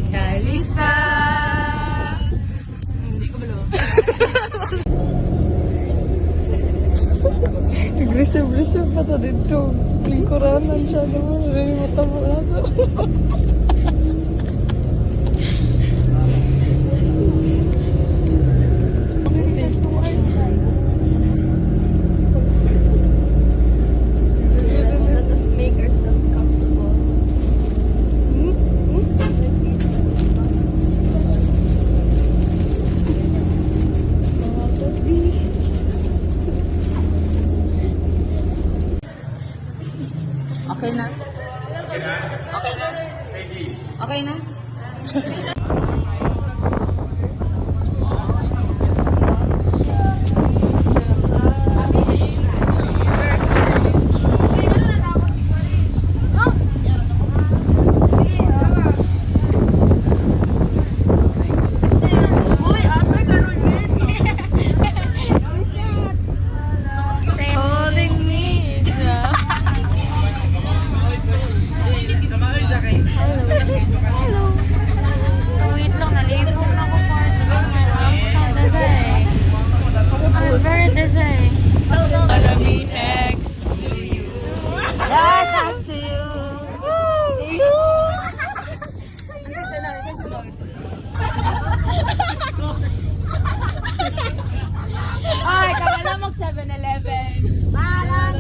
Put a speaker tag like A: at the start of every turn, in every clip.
A: Kalista! Hindi ko balo.
B: Aggressive-aggressive pa to dito. Lingkuranan siya naman. Mata mo na to.
C: Let us make ourselves comfortable.
A: Okay na? Okay na? Okay na?
B: Wait lang, nalipong na ko pa. I'm so dizzy. I'm very dizzy. Gonna be next to you.
C: Yeah, that's you. To you.
B: Ang sasunod.
C: Ay, kamala mag 7-Eleven.
B: Parang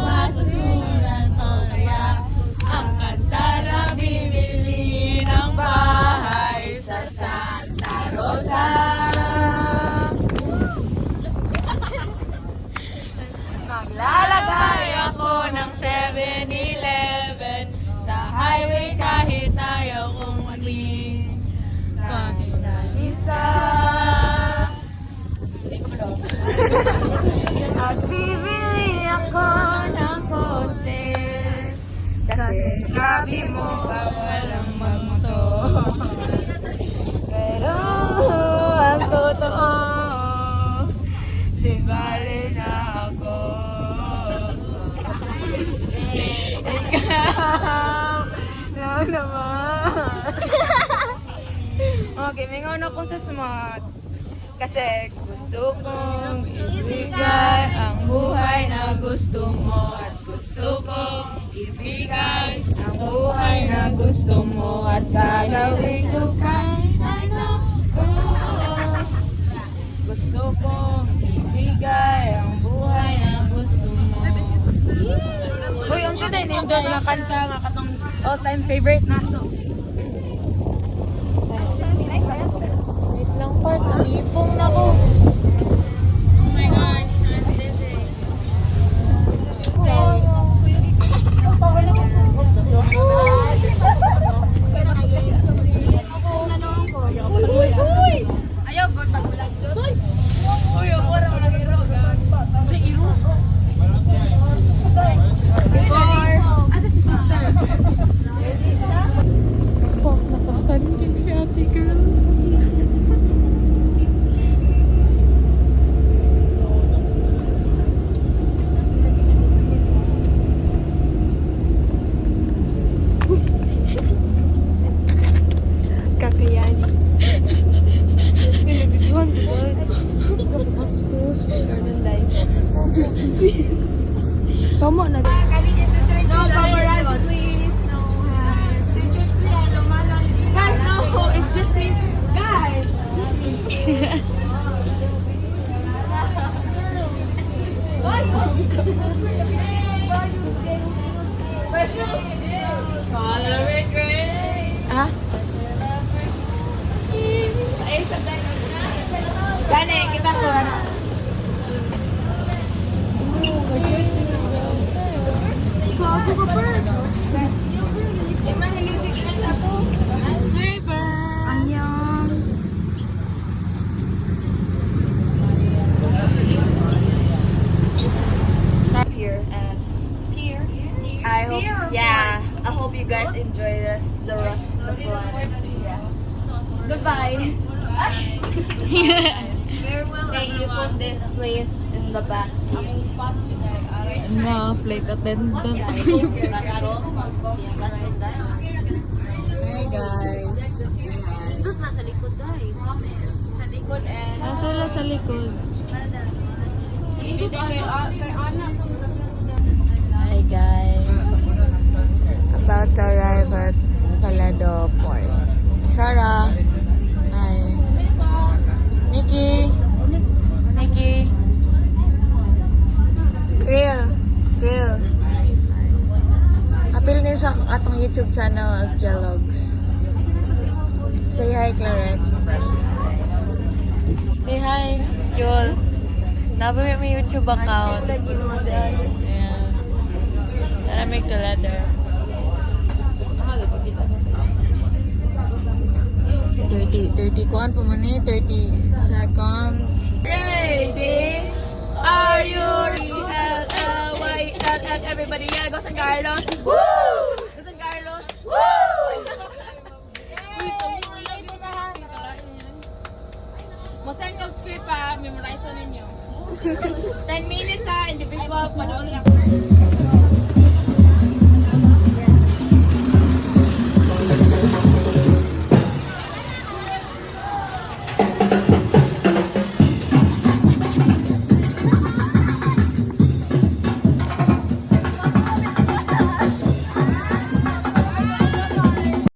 B: masusunan tolya. Ang kanta na bibili ng bahay sa Santa Rosa. Maglalagay ako ng 7-Eleven sa highway kahit ayaw kong maging kapitalista. At bibili ako ng kotse kasi sabi mo bawal ang magmotor. Pero ang totoo, di bale na ako. Ikaw lang naman. Okay, mingon ako sa smart. Kasi gusto kong ibigay ang buhay na gusto mo. At gusto kong ibigay ang buhay na gusto mo. At gagawin ko kahit ano. Gusto kong ibigay ang buhay na gusto mo. Uy, unsa din yung doon nga kanta nga katong all-time favorite na to? Wait lang part, nalipong na ko. Oh my God, I'm busy. Ayaw, good pag-ulag dyan. Uy, orang lang iro. Iro? Before. Asa si sister? Oh, nakastanding si ate girl. Kakayani. Pinabidyohan ko ba? Kapastos. Garden life. Tama na.
C: No paparazzi, please. No. Si Church nila, lumalang.
B: Guys, no. It's just me. Guys. Just me.
C: Follow it, Grace.
B: Ah?
C: Ay, sabay na. Gane, kita ko.
B: Ako ka pa. Hi, Bird.
C: Annyeong. Here and here. I hope, yeah. I hope you guys enjoy the rest of the fun. Goodbye. Thank you for this place in the back seat.
B: No, flight attendant.
C: Hey guys. Sa likod dahil. Sa likod and...
A: Sila sa likod.
B: Hi guys. About to arrive at Toledo Port. Sarah. Hi. Nikki. Real. Apil niyo sa atong YouTube channel as Jalogs. Say hi, Claret. Say hi, Joel. Nabi may YouTube account. Yeah. Tara make the letter. 30 kuan pa man eh, 30 seconds.
C: Ready? Are you ready? L-L-Y-L-L. Everybody, yeah, go San Carlos. Woo!